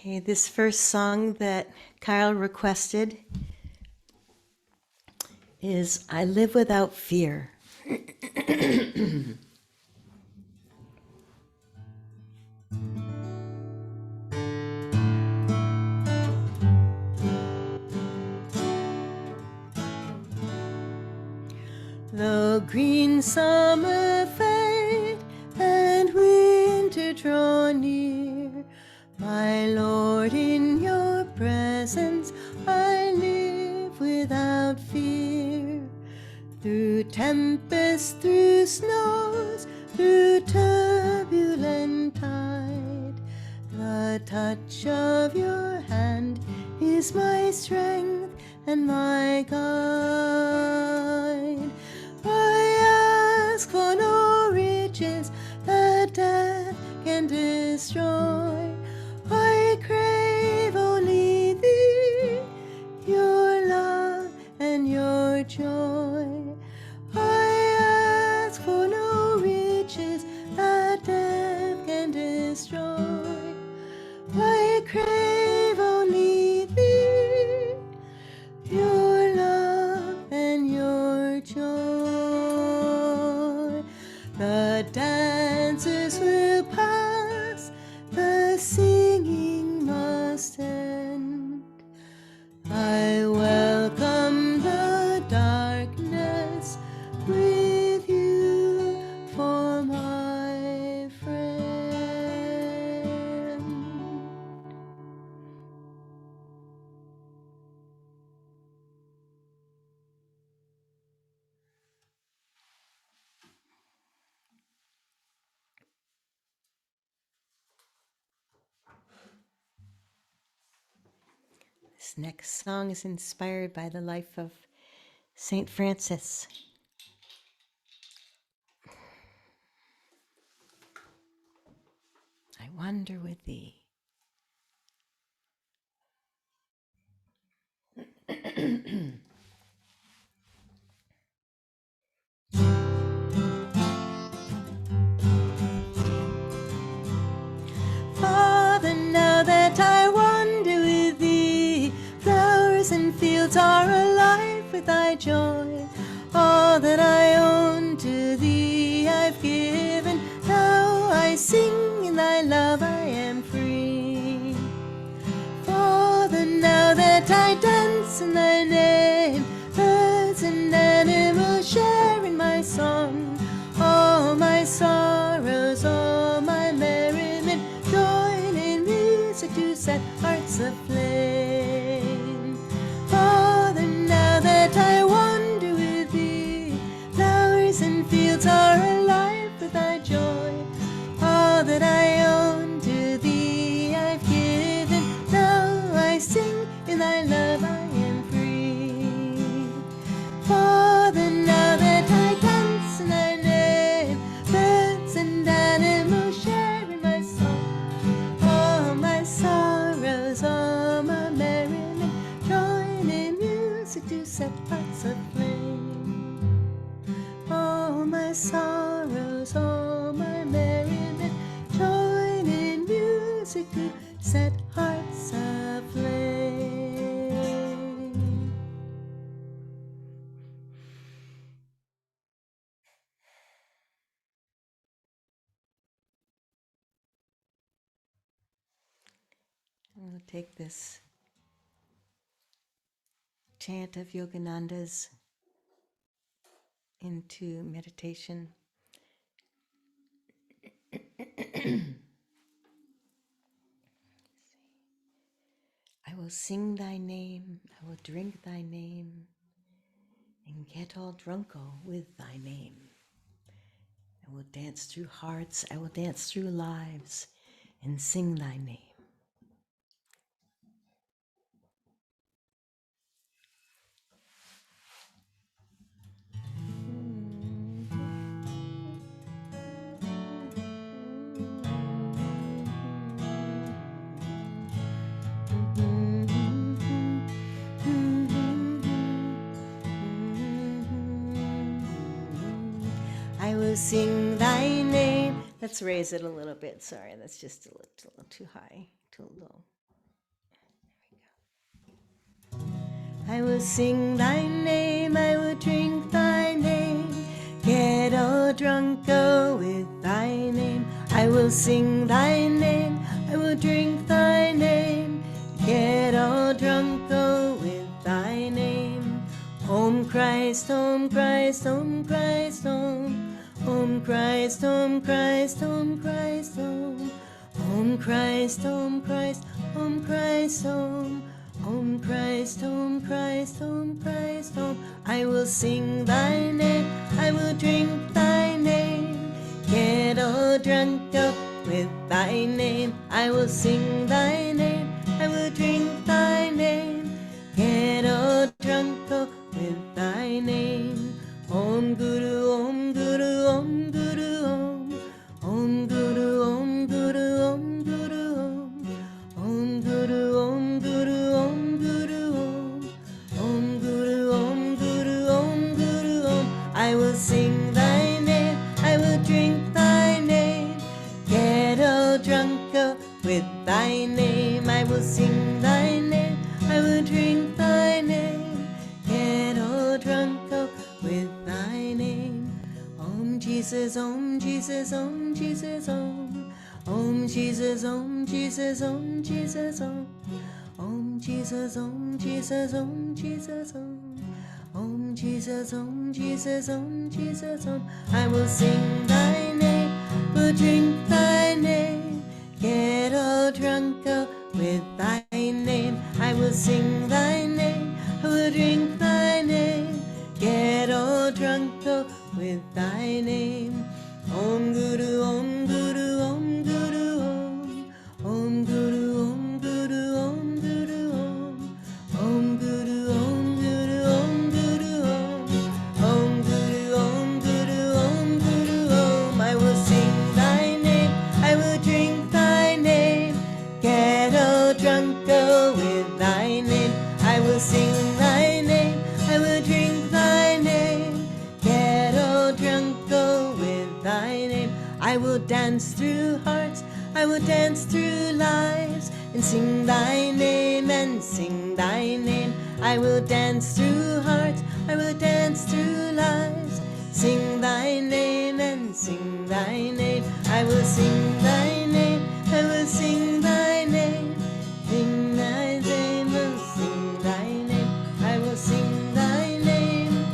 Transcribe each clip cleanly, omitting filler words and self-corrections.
Okay, this first song that Kyle requested is I Live Without Fear. The green summer fade and winter draw near. My Lord, in your presence I live without fear. Through tempests, through snows, through turbulent tide, the touch of your hand is my strength and my guide. I ask for no riches that death can destroy. I crave only thee, your love and your joy. I ask for no riches that death can destroy. I crave only thee, your love and your joy. The dancers will pass, the singing must end. I welcome the darkness with you for my friend. This next song is inspired by the life of Saint Francis. I wander with thee. Father, now that I wander with thee, flowers and fields are alive with thy joy. All that I own to thee I've given. Now I sing in thy love, I am free. Father, now that I dance in thy name, birds and animals share in my song. All my sorrows, all my merriment, join in music to set hearts aflame. Father, now that I wander with thee, flowers and fields are alive with thy joy. All that I own to thee I've given. Now I sing in thy love, I am free. Father, now that I dance in thy name, birds and animals share in my song. All my sorrows, all my merriment, join in music to set hearts aflame. All my sorrows, all my merriment, join in music to set hearts aflame. We'll take this chant of Yogananda's into meditation. I will sing thy name, I will drink thy name, and get all drunko with thy name. I will dance through hearts, I will dance through lives, and sing thy name. I will sing thy name. Let's raise it a little bit. Sorry, that's just a little too high, too low. I will sing thy name, I will drink thy name, get all drunk with thy name. I will sing thy name, I will drink thy name, get all drunk with thy name. Om Christ, Om Christ, Om Christ, Om. Om Christ, Om Christ, Om Christ, Om. Om Christ, Om Christ, Om Christ, Om. Om Christ, Om Christ, Om Christ, Om. I will sing thy name, I will drink thy name, get all drunk up with thy name. I will sing thy name, I will drink thy name, get all drunk up with thy name. Om Guru, Om Guru, Om Guru, Om. Om Guru, Om Guru, Om Guru, Om. Om Guru, Om Guru, Om Guru, Om. Om Guru, Om Guru, Om Guru, Om. I will sing thy name, I will drink thy name, get all drunk up with thy name. I will sing thy name, I will drink thy name, get all drunk up with thy name. Om Jesus, Om Jesus, Om Jesus, Om. Om Jesus, Om Jesus, Om Jesus, Om. Om Jesus, Om Jesus, Om Jesus, Om. Om Jesus, Om Jesus, Om Jesus, Om. I will sing thy name, will drink thy name, get all drunk up with thy name. I will sing thy name, I will drink thy name, get all drunk up with thy name. Om Guru, Om Guru, Om Guru, Om. Om Guru, Om Guru, Om Guru, Om. Om Guru, Om Guru, Om Guru, Om. Om Guru, Om Guru, Om Guru, Om. I will sing thy name, I will drink thy name, get all drunk with thy name. I will sing thy name, I will drink thy name, get all drunk with thy name. I will dance through hearts, I will dance through lives, and sing thy name and sing thy name. I will dance through hearts, I will dance through lives, sing thy name and sing thy name. I will sing thy name, I will sing thy name, sing thy name and sing thy name. I will sing thy name,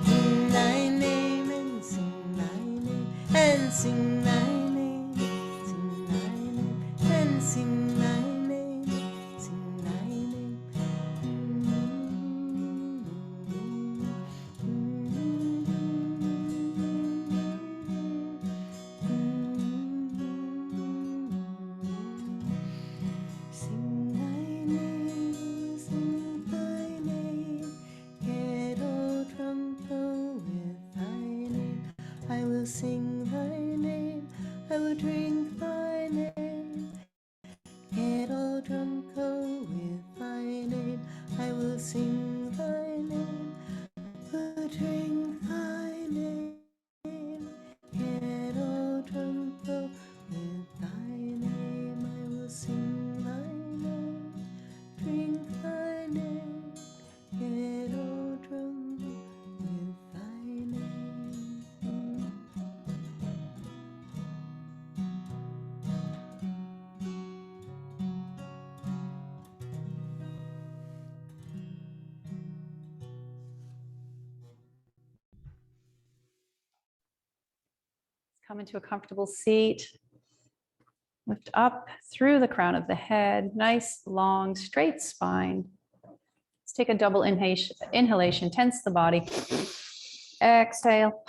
sing thy name and sing thy name, and sing thy name, sing thy name, and sing thy name, sing thy name. Sing thy name, sing thy name, get all drunk with thy name. I will sing thy name, I will drink thy name, get all drunk with thy name. I will sing thy name, will drink thy name, get all drunk with thy name. I will sing thy name, drink thy name, get all drunk with thy name. Come into a comfortable seat. Lift up through the crown of the head. Nice, long, straight spine. Let's take a double inhalation. Tense the body. Exhale.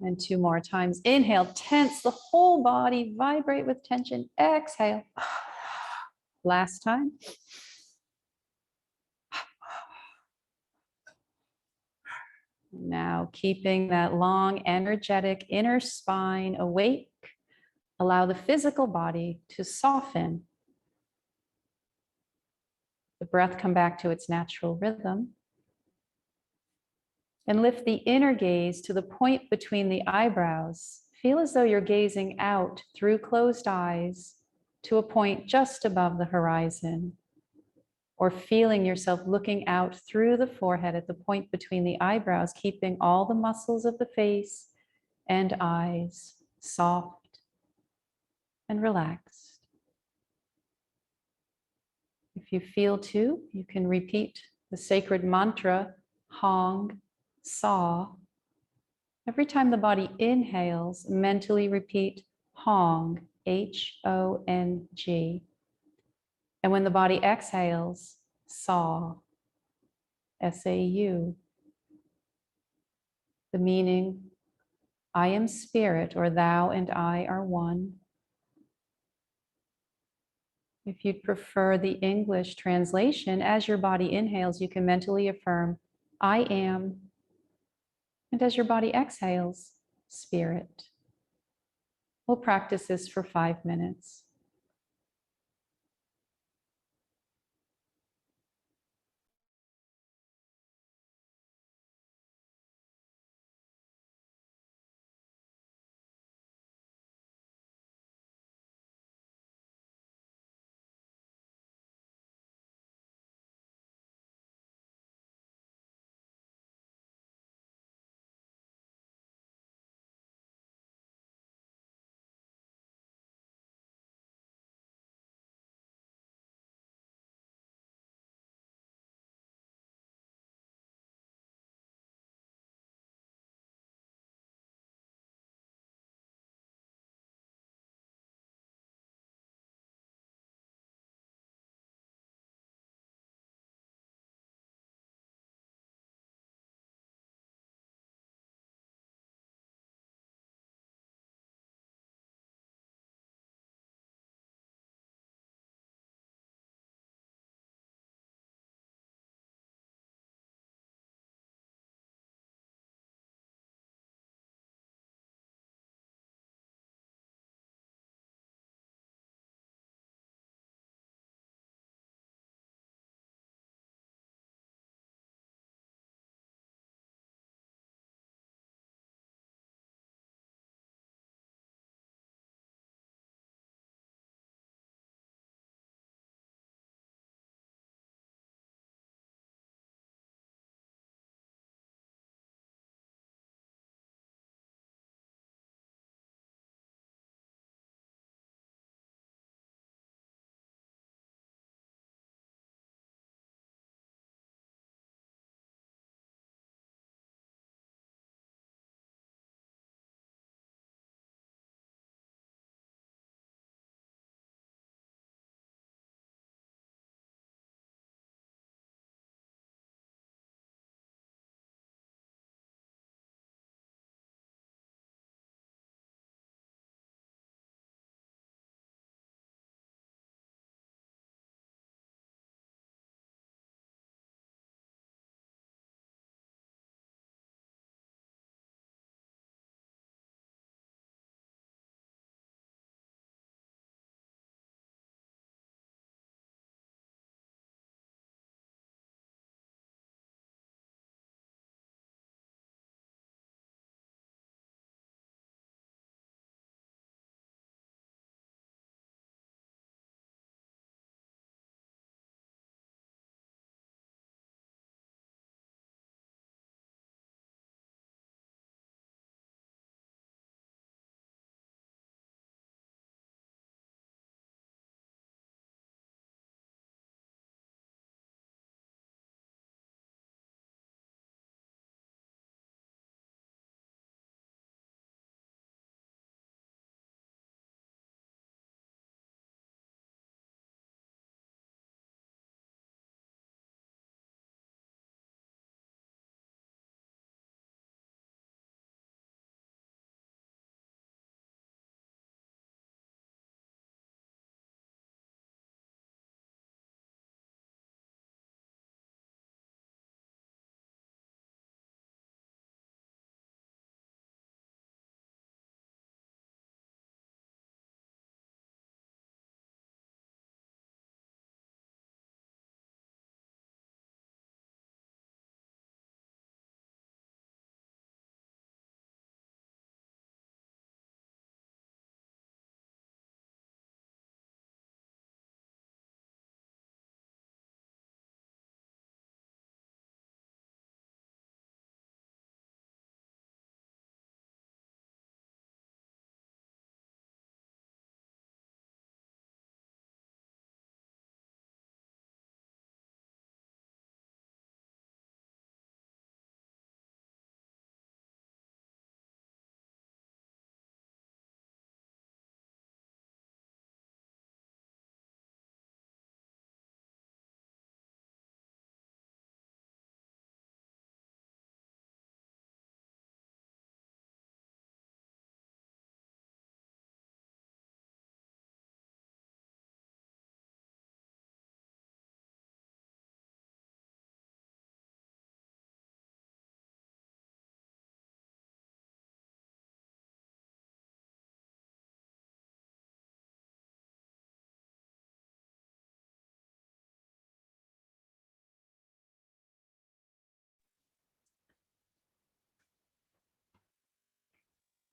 And 2 more times. Inhale, tense the whole body. Vibrate with tension. Exhale. Last time. Now, keeping that long, energetic inner spine awake. Allow the physical body to soften. The breath come back to its natural rhythm. And lift the inner gaze to the point between the eyebrows. Feel as though you're gazing out through closed eyes to a point just above the horizon. or feeling yourself looking out through the forehead at the point between the eyebrows, keeping all the muscles of the face and eyes soft and relaxed. If you feel to, you can repeat the sacred mantra, Hong, Saw. Every time the body inhales, mentally repeat Hong, H-O-N-G. And when the body exhales, Saw, S-A-U. The meaning, I am spirit, or thou and I are one. If you'd prefer the English translation, as your body inhales, you can mentally affirm, I am. And as your body exhales, spirit. We'll practice this for 5 minutes.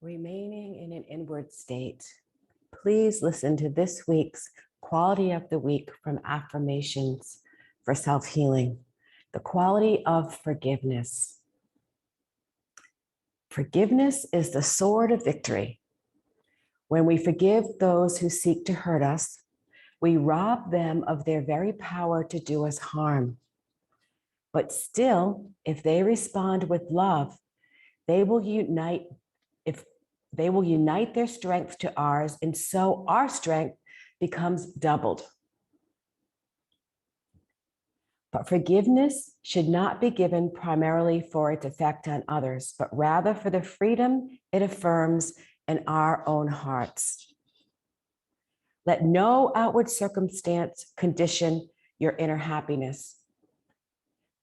Remaining in an inward state, please listen to this week's quality of the week from Affirmations for Self-Healing, the quality of forgiveness. Forgiveness is the sword of victory. When we forgive those who seek to hurt us, we rob them of their very power to do us harm. But still, if they respond with love, they will unite their strength to ours, and so our strength becomes doubled. But forgiveness should not be given primarily for its effect on others, but rather for the freedom it affirms in our own hearts. Let no outward circumstance condition your inner happiness.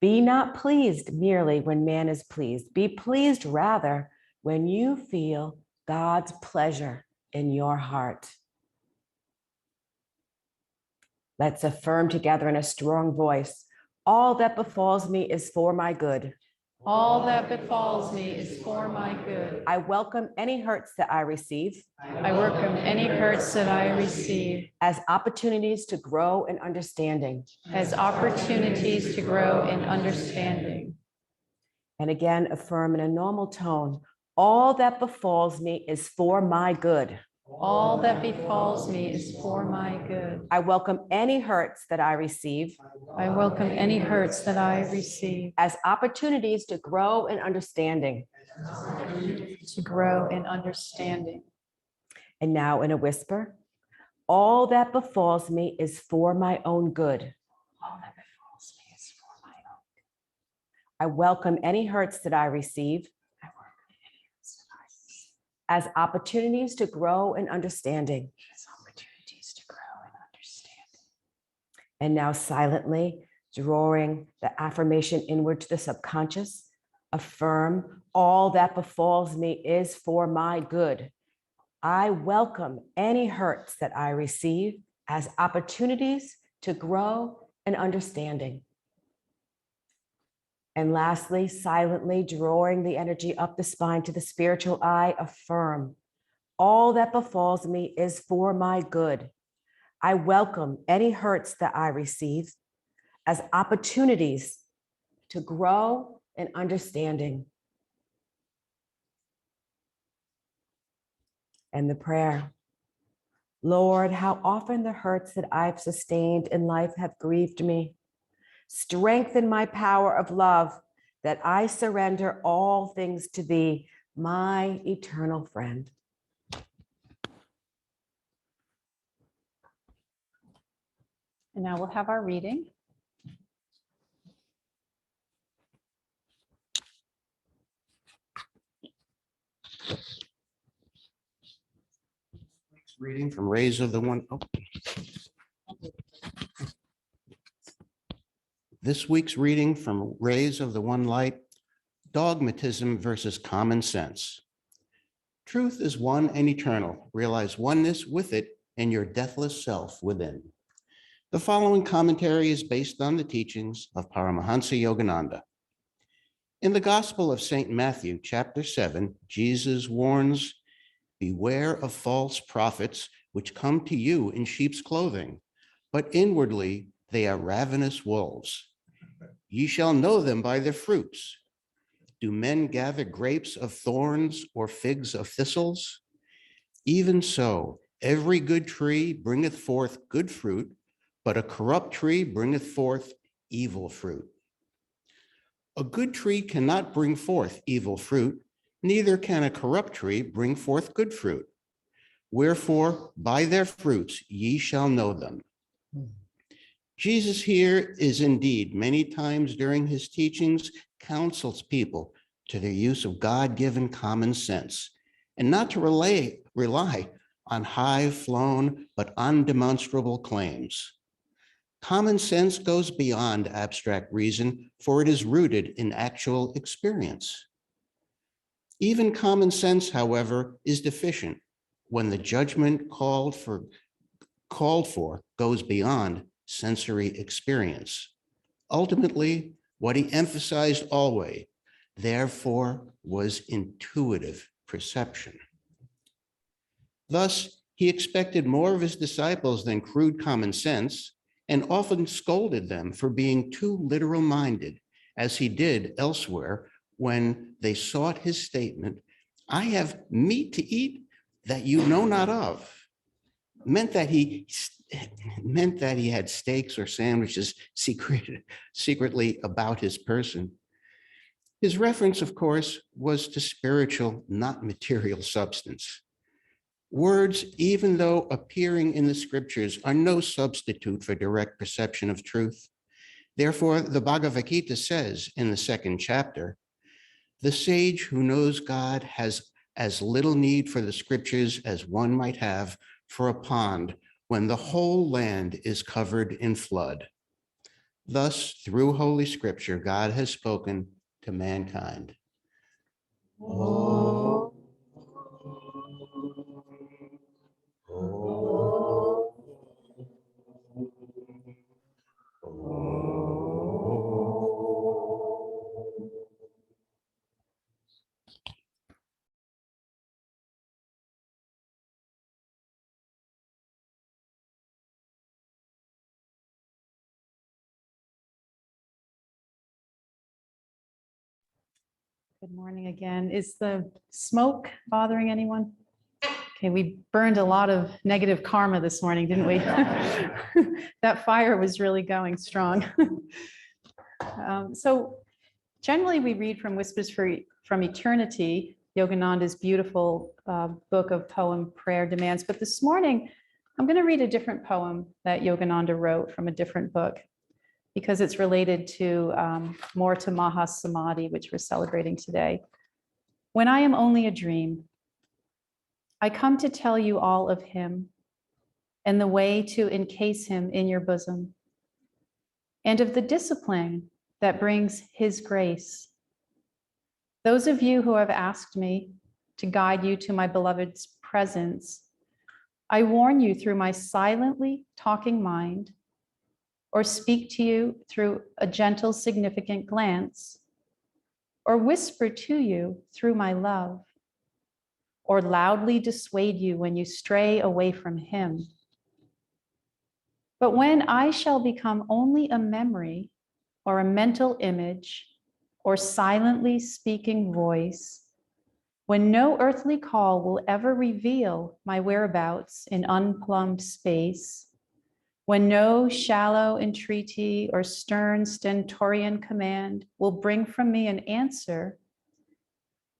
Be not pleased merely when man is pleased. Be pleased rather when you feel God's pleasure in your heart. Let's affirm together in a strong voice, all that befalls me is for my good. All that befalls me is for my good. I welcome any hurts that I receive I welcome any hurts that I receive as opportunities to grow in understanding. as opportunities to grow in understanding. And again, affirm in a normal tone, all that befalls me is for my good. All that befalls me is for my good. I welcome any hurts that I receive I welcome any hurts that I receive as opportunities to grow in understanding. to grow in understanding. And now in a whisper, all that befalls me is for my own good. All that befalls me is for my own good. I welcome any hurts that I receive I welcome any hurts that I receive as opportunities to grow in understanding. as opportunities to grow in understanding. And now silently drawing the affirmation inward to the subconscious, affirm all that befalls me is for my good. I welcome any hurts that I receive as opportunities to grow in understanding. And lastly, silently drawing the energy up the spine to the spiritual eye, affirm all that befalls me is for my good. I welcome any hurts that I receive as opportunities to grow in understanding. And the prayer, Lord, how often the hurts that I've sustained in life have grieved me. Strengthen my power of love that I surrender all things to thee, my eternal friend. And now we'll have our reading. Reading from Rays of the One. This week's reading from Rays of the One Light, Dogmatism versus Common Sense. Truth is one and eternal. Realize oneness with it and your deathless self within. The following commentary is based on the teachings of Paramhansa Yogananda. In the Gospel of St. Matthew, chapter 7, Jesus warns, beware of false prophets which come to you in sheep's clothing, but inwardly they are ravenous wolves. Ye shall know them by their fruits. Do men gather grapes of thorns or figs of thistles? Even so, every good tree bringeth forth good fruit, but a corrupt tree bringeth forth evil fruit. A good tree cannot bring forth evil fruit, neither can a corrupt tree bring forth good fruit. Wherefore, by their fruits ye shall know them. Jesus here is indeed many times during his teachings counsels people to their use of God-given common sense and not to rely on high-flown but undemonstrable claims. Common sense goes beyond abstract reason, for it is rooted in actual experience. Even common sense, however, is deficient when the judgment called for goes beyond sensory experience. Ultimately, what he emphasized always, therefore, was intuitive perception. Thus, he expected more of his disciples than crude common sense, and often scolded them for being too literal-minded, as he did elsewhere when they sought his statement, "I have meat to eat that you know not of," meant that he had steaks or sandwiches secretly about his person. His reference, of course, was to spiritual, not material substance. Words, even though appearing in the scriptures, are no substitute for direct perception of truth. Therefore, the Bhagavad Gita says in the 2nd chapter, "The sage who knows God has as little need for the scriptures as one might have for a pond when the whole land is covered in flood." Thus, through Holy Scripture, God has spoken to mankind. Oh. Good morning again. Is the smoke bothering anyone? Okay, we burned a lot of negative karma this morning, didn't we? That fire was really going strong. So generally we read from Whispers from Eternity, Yogananda's beautiful book of poem prayer demands. But this morning, I'm going to read a different poem that Yogananda wrote from a different book, because it's related to more to Mahasamadhi, which we're celebrating today. When I am only a dream, I come to tell you all of him and the way to encase him in your bosom, and of the discipline that brings his grace. Those of you who have asked me to guide you to my beloved's presence, I warn you through my silently talking mind, or speak to you through a gentle, significant glance, or whisper to you through my love, or loudly dissuade you when you stray away from him. But when I shall become only a memory or a mental image or silently speaking voice, when no earthly call will ever reveal my whereabouts in unplumbed space, when no shallow entreaty or stern stentorian command will bring from me an answer,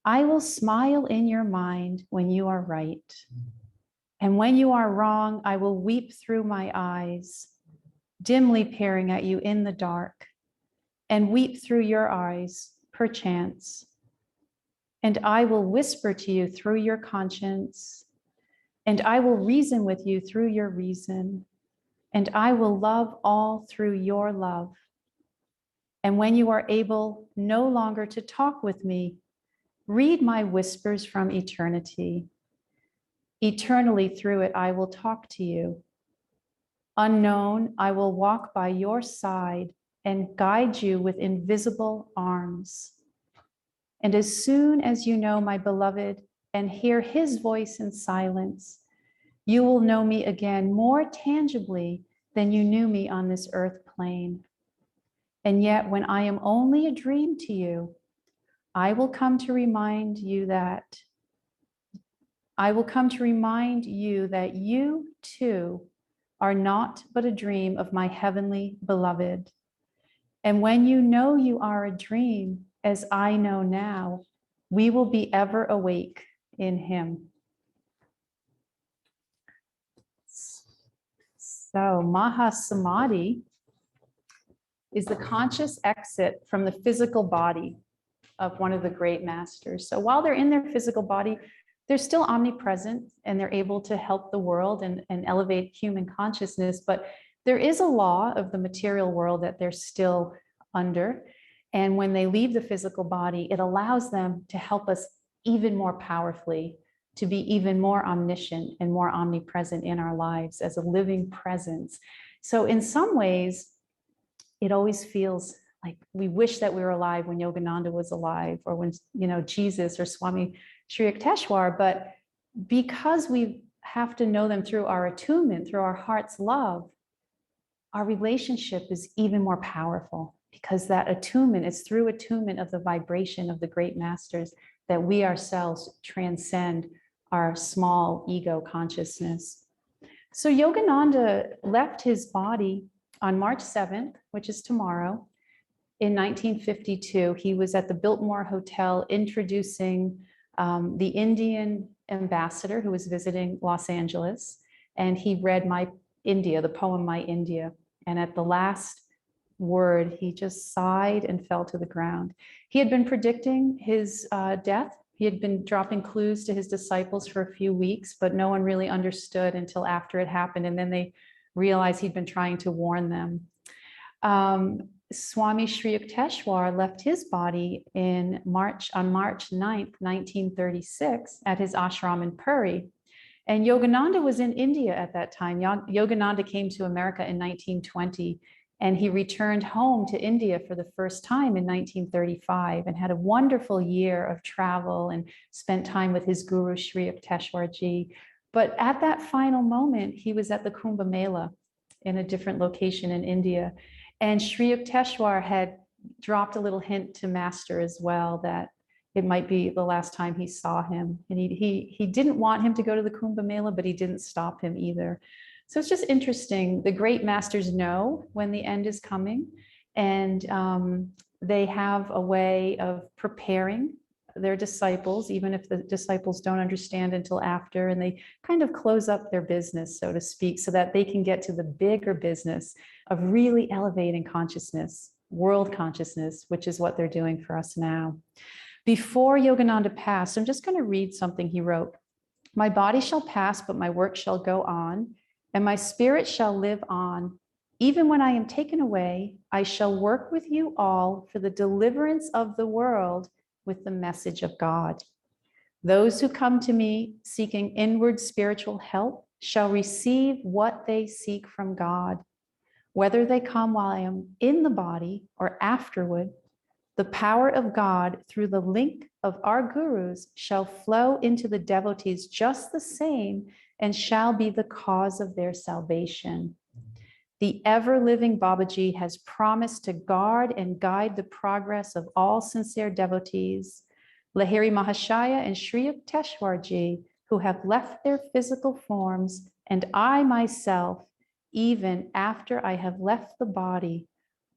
I will smile in your mind when you are right. And when you are wrong, I will weep through my eyes, dimly peering at you in the dark, and weep through your eyes, perchance. And I will whisper to you through your conscience, and I will reason with you through your reason, and I will love all through your love. And when you are able no longer to talk with me, read my whispers from eternity. Eternally through it, I will talk to you. Unknown, I will walk by your side and guide you with invisible arms. And as soon as you know my beloved and hear his voice in silence, you will know me again more tangibly than you knew me on this earth plane. And yet, when I am only a dream to you, I will come to remind you that you too are not but a dream of my heavenly beloved. And when you know you are a dream, as I know now, we will be ever awake in him. So Mahasamadhi is the conscious exit from the physical body of one of the great masters. So while they're in their physical body, they're still omnipresent and they're able to help the world and elevate human consciousness. But there is a law of the material world that they're still under. And when they leave the physical body, it allows them to help us even more powerfully, to be even more omniscient and more omnipresent in our lives as a living presence. So in some ways, it always feels like we wish that we were alive when Yogananda was alive, or when, Jesus or Swami Sri Yukteswar. But because we have to know them through our attunement, through our heart's love, our relationship is even more powerful, because that attunement is through attunement of the vibration of the great masters that we ourselves transcend our small ego consciousness. So Yogananda left his body on March 7th, which is tomorrow, in 1952. He was at the Biltmore Hotel introducing the Indian ambassador who was visiting Los Angeles, and he read My India, the poem My India. And at the last word, he just sighed and fell to the ground. He had been predicting his death. He had been dropping clues to his disciples for a few weeks, but no one really understood until after it happened. And then they realized he'd been trying to warn them. Swami Sri Yukteswar left his body on March 9th, 1936 at his ashram in Puri. And Yogananda was in India at that time. Yogananda came to America in 1920, and he returned home to India for the first time in 1935 and had a wonderful year of travel and spent time with his guru, Sri Yukteswar Ji. But at that final moment, he was at the Kumbh Mela in a different location in India. And Sri Yukteswar had dropped a little hint to Master as well that it might be the last time he saw him. And he didn't want him to go to the Kumbh Mela, but he didn't stop him either. So it's just interesting. The great masters know when the end is coming, and they have a way of preparing their disciples, even if the disciples don't understand until after, and they kind of close up their business, so to speak, so that they can get to the bigger business of really elevating consciousness, world consciousness, which is what they're doing for us now. Before Yogananda passed, I'm just going to read something he wrote. My body shall pass, but my work shall go on, and my spirit shall live on. Even when I am taken away, I shall work with you all for the deliverance of the world with the message of God. Those who come to me seeking inward spiritual help shall receive what they seek from God. Whether they come while I am in the body or afterward, the power of God through the link of our gurus shall flow into the devotees just the same and shall be the cause of their salvation. The ever-living Babaji has promised to guard and guide the progress of all sincere devotees. Lahiri Mahashaya and Sri Yukteswar Ji, who have left their physical forms, and I myself, even after I have left the body,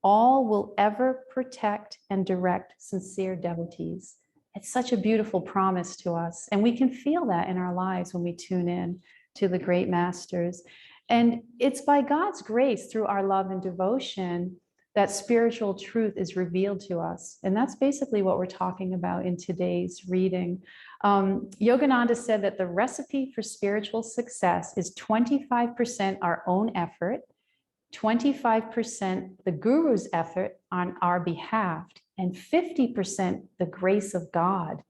all will ever protect and direct sincere devotees. It's such a beautiful promise to us, and we can feel that in our lives when we tune in to the great masters. And it's by God's grace through our love and devotion that spiritual truth is revealed to us. And that's basically what we're talking about in today's reading. Yogananda said that the recipe for spiritual success is 25% our own effort, 25% the guru's effort on our behalf, and 50% the grace of God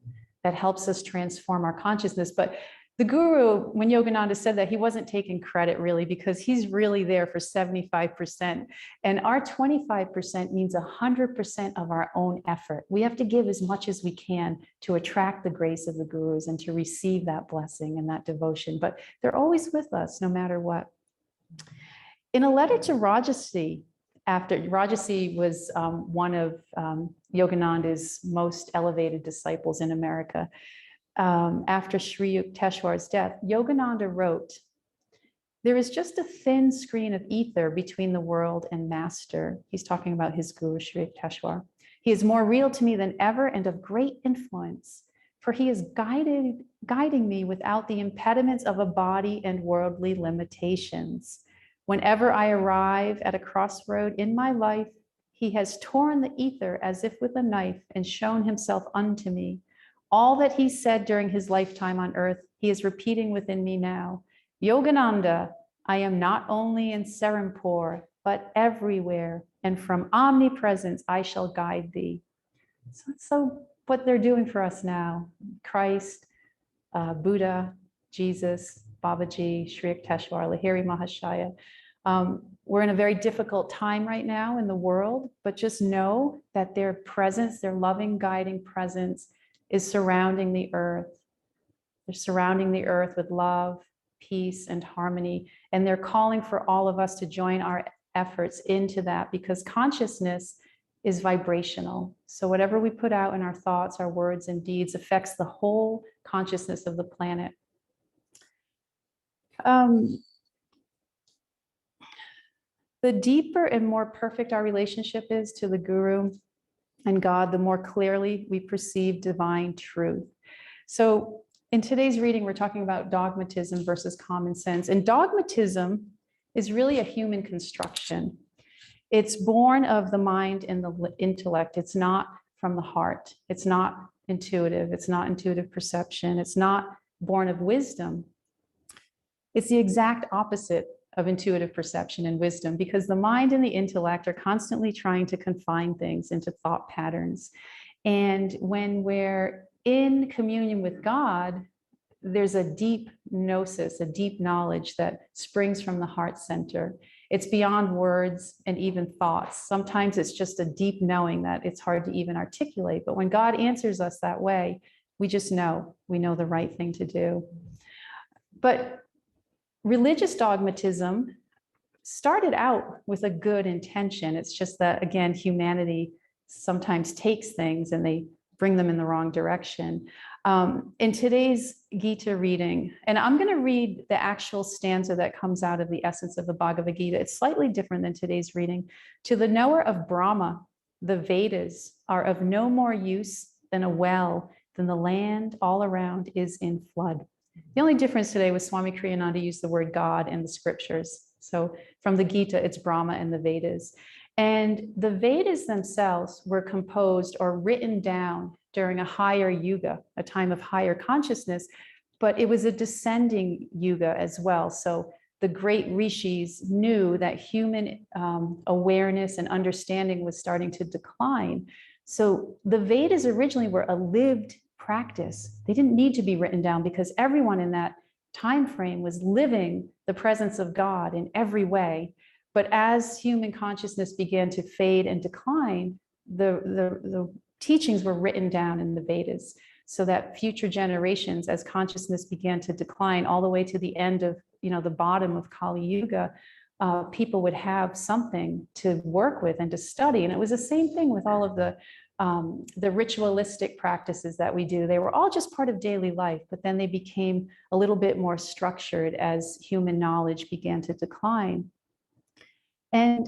that helps us transform our consciousness. But the guru, when Yogananda said that, he wasn't taking credit really, because he's really there for 75%. And our 25% means 100% of our own effort. We have to give as much as we can to attract the grace of the gurus and to receive that blessing and that devotion. But they're always with us no matter what. In a letter to Rajasi, after Rajasi was one of Yogananda's most elevated disciples in America, after Sri Yukteswar's death, Yogananda wrote, "There is just a thin screen of ether between the world and Master." He's talking about his guru, Sri Yukteswar. "He is more real to me than ever and of great influence, for he is guiding me without the impediments of a body and worldly limitations. Whenever I arrive at a crossroad in my life, he has torn the ether as if with a knife and shown himself unto me. All that he said during his lifetime on earth, he is repeating within me now. Yogananda, I am not only in Serampore, but everywhere, and from omnipresence I shall guide thee." So what they're doing for us now, Christ, Buddha, Jesus, Babaji, Sri Yukteswar, Lahiri Mahashaya. We're in a very difficult time right now in the world, but just know that their presence, their loving, guiding presence is surrounding the earth. They're surrounding the earth with love, peace and harmony. And they're calling for all of us to join our efforts into that, because consciousness is vibrational. So whatever we put out in our thoughts, our words and deeds affects the whole consciousness of the planet. The deeper and more perfect our relationship is to the Guru and God, the more clearly we perceive divine truth. So in today's reading, we're talking about dogmatism versus common sense. And dogmatism is really a human construction. It's born of the mind and the intellect. It's not from the heart. It's not intuitive. It's not intuitive perception. It's not born of wisdom. It's the exact opposite of intuitive perception and wisdom, because the mind and the intellect are constantly trying to confine things into thought patterns. And when we're in communion with God, there's a deep gnosis, a deep knowledge that springs from the heart center. It's beyond words and even thoughts. Sometimes it's just a deep knowing that it's hard to even articulate. But when God answers us that way, we just know, we know the right thing to do. But religious dogmatism started out with a good intention. It's just that, again, humanity sometimes takes things and they bring them in the wrong direction. In today's Gita reading, and I'm going to read the actual stanza that comes out of the essence of the Bhagavad Gita. It's slightly different than today's reading. To the knower of Brahma, the Vedas are of no more use than a well, than the land all around is in flood. The only difference today was Swami Kriyananda used the word God in the scriptures. So from the Gita, it's Brahma and the Vedas. And the Vedas themselves were composed or written down during a higher yuga, a time of higher consciousness, but it was a descending yuga as well. So the great rishis knew that human awareness and understanding was starting to decline. So the Vedas originally were a lived practice. They didn't need to be written down because everyone in that time frame was living the presence of God in every way. But as human consciousness began to fade and decline, the teachings were written down in the Vedas so that future generations, as consciousness began to decline all the way to the end of, the bottom of Kali Yuga, people would have something to work with and to study. And it was the same thing with all of the ritualistic practices that we do. They were all just part of daily life, but then they became a little bit more structured as human knowledge began to decline. And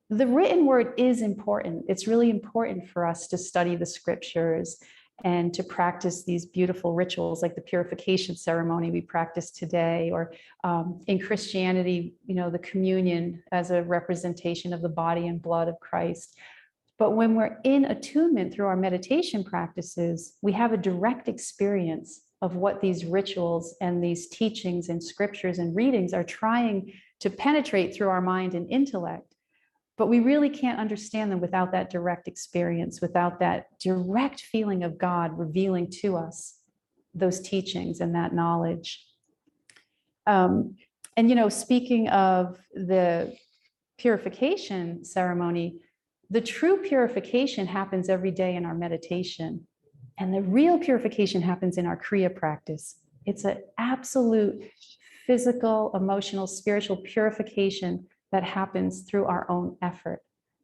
the written word is important. It's really important for us to study the scriptures and to practice these beautiful rituals like the purification ceremony we practice today, or in Christianity, the communion as a representation of the body and blood of Christ. But when we're in attunement through our meditation practices, we have a direct experience of what these rituals and these teachings and scriptures and readings are trying to penetrate through our mind and intellect. But we really can't understand them without that direct experience, without that direct feeling of God revealing to us those teachings and that knowledge. Speaking of the purification ceremony, the true purification happens every day in our meditation. And the real purification happens in our Kriya practice. It's an absolute physical, emotional, spiritual purification that happens through our own effort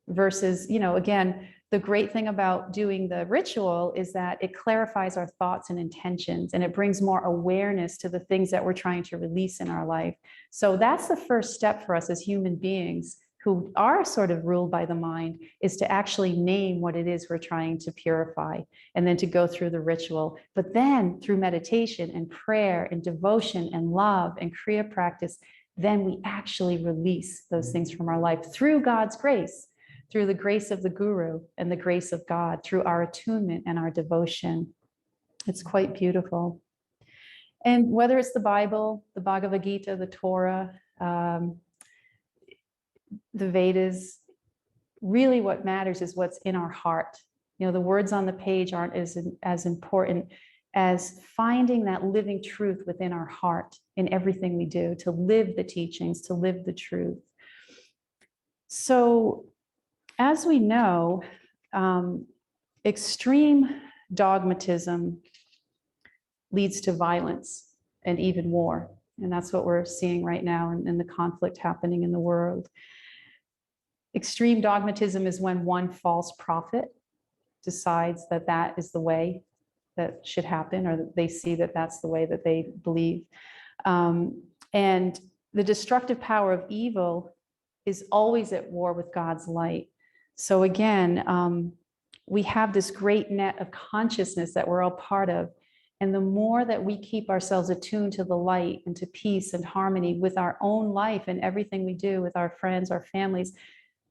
versus, again, the great thing about doing the ritual is that it clarifies our thoughts and intentions, and it brings more awareness to the things that we're trying to release in our life. So that's the first step for us as human beings who are sort of ruled by the mind, is to actually name what it is we're trying to purify, and then to go through the ritual. But then through meditation and prayer and devotion and love and Kriya practice, then we actually release those things from our life through God's grace, through the grace of the Guru and the grace of God, through our attunement and our devotion. It's quite beautiful. And whether it's the Bible, the Bhagavad Gita, the Torah, the Vedas, really what matters is what's in our heart. The words on the page aren't as important as finding that living truth within our heart in everything we do, to live the teachings, to live the truth. So as we know, extreme dogmatism leads to violence and even war. And that's what we're seeing right now in the conflict happening in the world. Extreme dogmatism is when one false prophet decides that that is the way that should happen, or that they see that that's the way that they believe. And the destructive power of evil is always at war with God's light. So again, we have this great net of consciousness that we're all part of. And the more that we keep ourselves attuned to the light and to peace and harmony with our own life and everything we do with our friends, our families,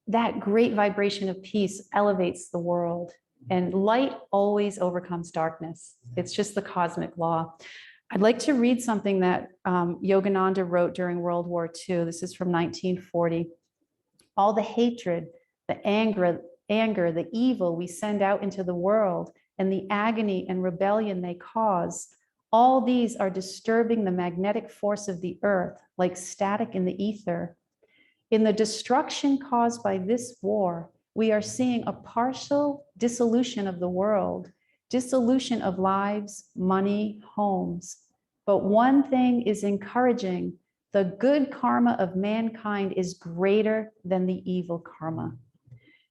that great vibration of peace elevates the world. And light always overcomes darkness. It's just the cosmic law. I'd like to read something that Yogananda wrote during World War II. This is from 1940. All the hatred, the anger, the evil we send out into the world, and the agony and rebellion they cause, all these are disturbing the magnetic force of the earth, like static in the ether. In the destruction caused by this war, we are seeing a partial dissolution of the world, dissolution of lives, money, homes. But one thing is encouraging: the good karma of mankind is greater than the evil karma.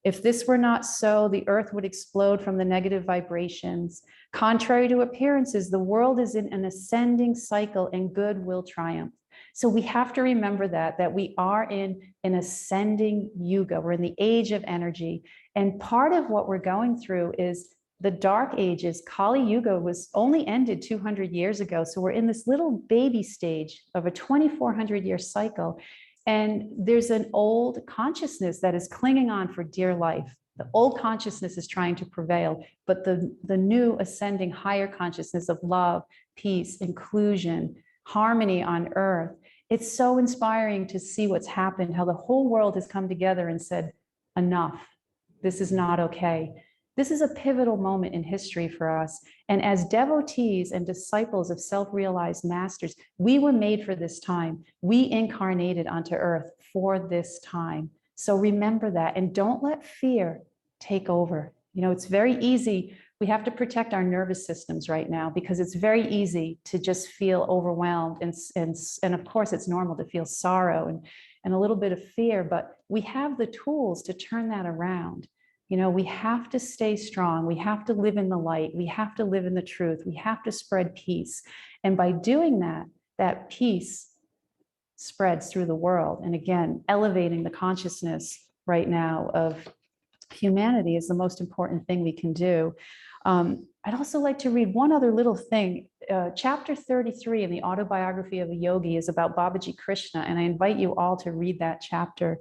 If this were not so, the earth would explode from the negative vibrations. Contrary to appearances, the world is in an ascending cycle and good will triumph. So we have to remember that we are in an ascending yuga. We're in the age of energy. And part of what we're going through is the dark ages. Kali Yuga was only ended 200 years ago. So we're in this little baby stage of a 2,400 year cycle. And there's an old consciousness that is clinging on for dear life. The old consciousness is trying to prevail, but the new ascending higher consciousness of love, peace, inclusion, harmony on earth. It's so inspiring to see what's happened, how the whole world has come together and said, enough, this is not okay. This is a pivotal moment in history for us. And as devotees and disciples of self-realized masters, we were made for this time. We incarnated onto earth for this time. So remember that, and don't let fear take over. You know, it's very easy. We have to protect our nervous systems right now because it's very easy to just feel overwhelmed. And of course, it's normal to feel sorrow and a little bit of fear, but we have the tools to turn that around. You know, we have to stay strong. We have to live in the light. We have to live in the truth. We have to spread peace. And by doing that, that peace spreads through the world. And again, elevating the consciousness right now of humanity is the most important thing we can do. I'd also like to read one other little thing. Chapter 33 in the autobiography of a yogi is about Babaji Krishna, and I invite you all to read that chapter.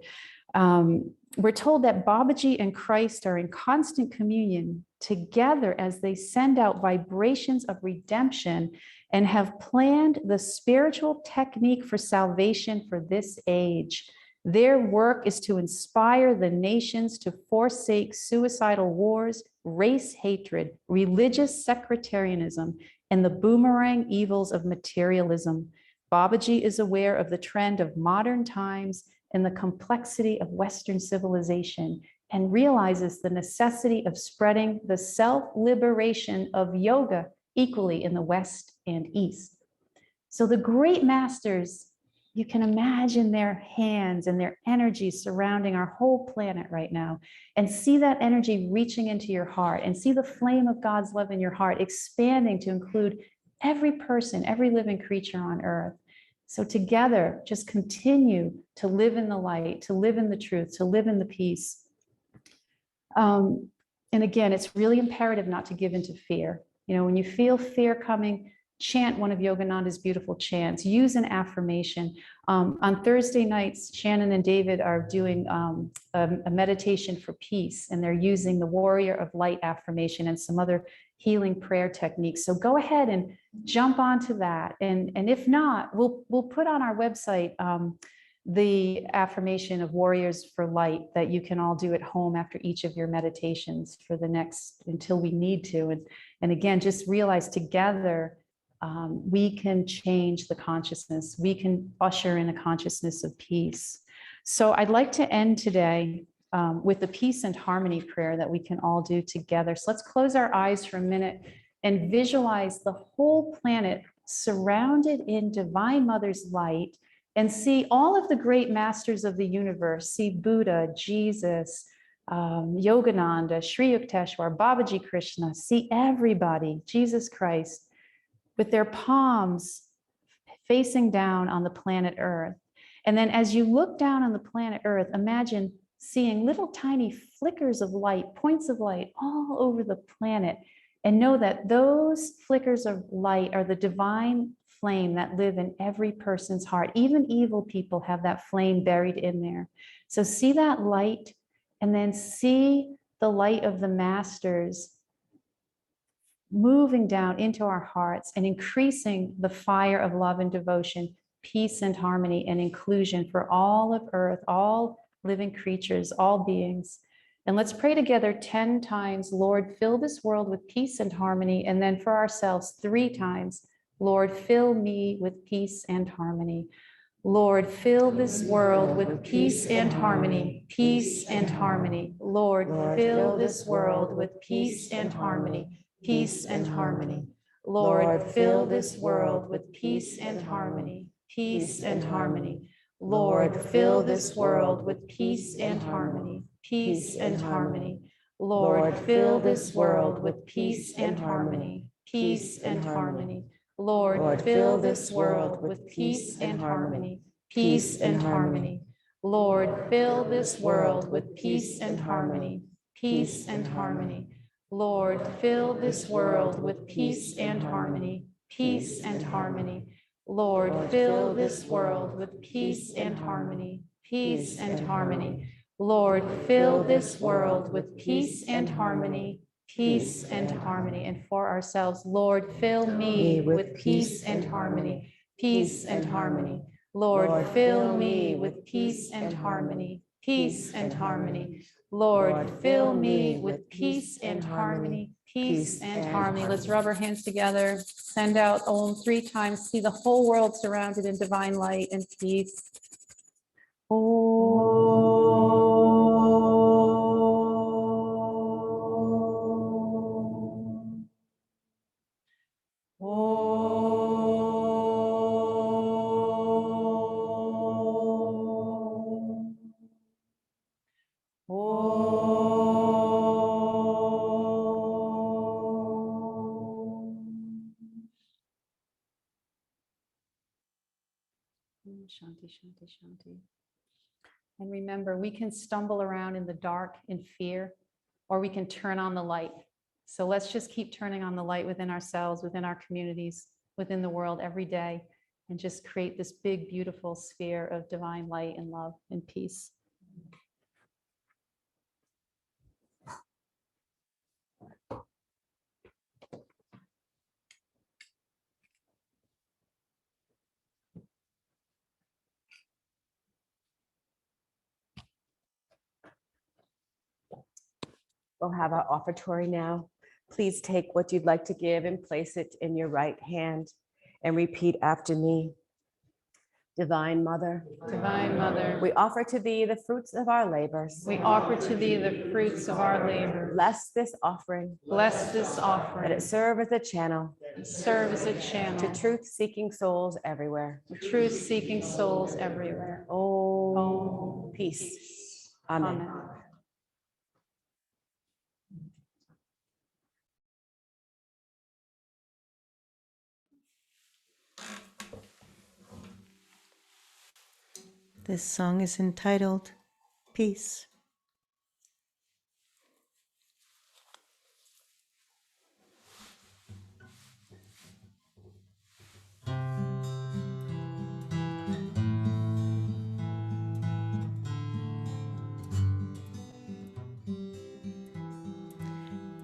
We're told that Babaji and Christ are in constant communion together as they send out vibrations of redemption and have planned the spiritual technique for salvation for this age. Their work is to inspire the nations to forsake suicidal wars, race hatred, religious sectarianism, and the boomerang evils of materialism. Babaji is aware of the trend of modern times and the complexity of Western civilization, and realizes the necessity of spreading the self-liberation of yoga equally in the West and East. So the great masters, you can imagine their hands and their energy surrounding our whole planet right now, and see that energy reaching into your heart, and see the flame of God's love in your heart expanding to include every person, every living creature on earth. So together, just continue to live in the light, to live in the truth, to live in the peace. And again, it's really imperative not to give into fear. You know, when you feel fear coming, chant one of Yogananda's beautiful chants, use an affirmation. On Thursday nights, Shannon and David are doing a meditation for peace, and they're using the Warrior of Light affirmation and some other healing prayer techniques. So go ahead and jump onto that. And if not, we'll put on our website the affirmation of Warriors for Light that you can all do at home after each of your meditations for the next, until we need to. And again, just realize together, we can change the consciousness. We can usher in a consciousness of peace. So I'd like to end today with the peace and harmony prayer that we can all do together. So let's close our eyes for a minute and visualize the whole planet surrounded in Divine Mother's light, and see all of the great masters of the universe. See Buddha, Jesus, Yogananda, Sri Yukteswar, Babaji Krishna. See everybody, Jesus Christ, with their palms facing down on the planet Earth. And then as you look down on the planet Earth, imagine seeing little tiny flickers of light, points of light all over the planet. And know that those flickers of light are the divine flame that live in every person's heart. Even evil people have that flame buried in there. So see that light, and then see the light of the masters moving down into our hearts and increasing the fire of love and devotion, peace and harmony and inclusion for all of Earth, all living creatures, all beings. And let's pray together 10 times, Lord, fill this world with peace and harmony. And then for ourselves 3 times, Lord, fill me with peace and harmony. Lord, fill this world with peace and harmony, peace and harmony. Lord, fill this world with peace and harmony, peace and harmony. Lord, fill this world with peace and harmony, peace and harmony. Lord, fill this world with peace and harmony, peace and harmony. Lord, fill this world with peace and harmony, peace and harmony. Lord, fill this world with peace and harmony, peace and harmony. Lord, fill this world with peace and harmony, peace and harmony. Lord, fill this world with peace and harmony, peace and harmony. Lord, fill this world with peace and harmony, peace and harmony. Lord, fill this world with peace and harmony, peace and harmony. And for ourselves, Lord, fill me with peace and harmony, peace and harmony. Lord, fill me with peace and harmony, peace and harmony. Lord, fill me with peace and harmony, peace and harmony. Let's rub our hands together, send out Om 3 times, see the whole world surrounded in divine light and peace. Shanti, shanti, shanti. And remember, we can stumble around in the dark in fear, or we can turn on the light. So let's just keep turning on the light within ourselves, within our communities, within the world every day, and just create this big, beautiful sphere of divine light and love and peace. We'll have our offertory now. Please take what you'd like to give and place it in your right hand and repeat after me. Divine Mother, Divine Mother, we offer to thee the fruits of our labors. we offer to thee the fruits of our labor. Bless this offering. Bless this offering. Let it serve as a channel Serve as a channel to truth-seeking souls everywhere. truth-seeking souls everywhere. Oh, peace. Amen. Amen. This song is entitled Peace.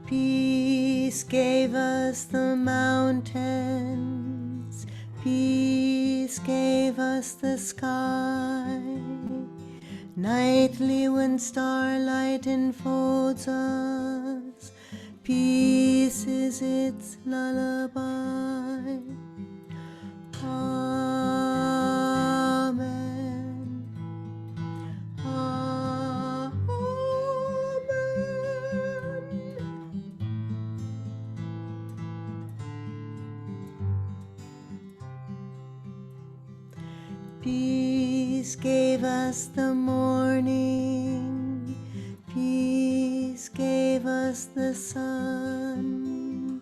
Peace gave us the mountains, peace gave us the sky. Nightly when starlight enfolds us, peace is its lullaby. Amen. Amen. Peace gave us the morning, peace gave us the sun,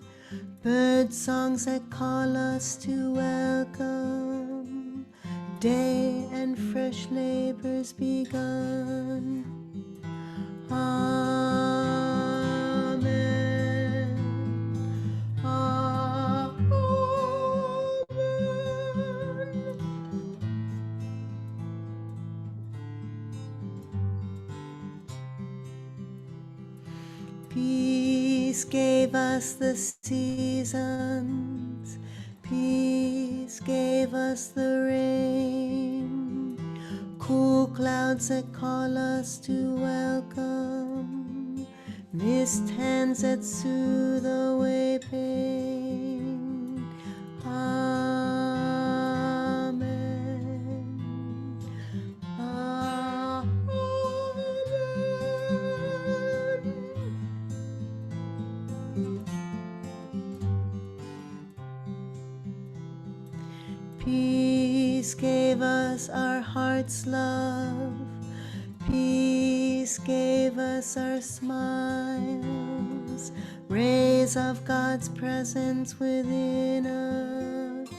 bird songs that call us to welcome day and fresh labors begun. Amen. Amen. Peace gave us the seasons, peace gave us the rain, cool clouds that call us to welcome, mist hands that soothe away pain. Amen. Amen. Peace gave us our heart's love, peace gave us our smiles, rays of God's presence within us,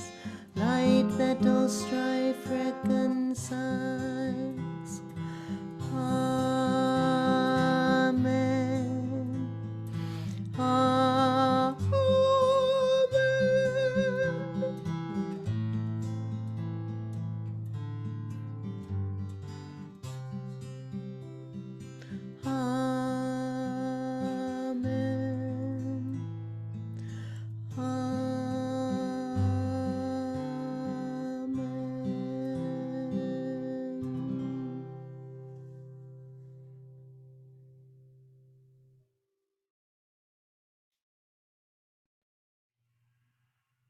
light that all strife reconciles. Amen.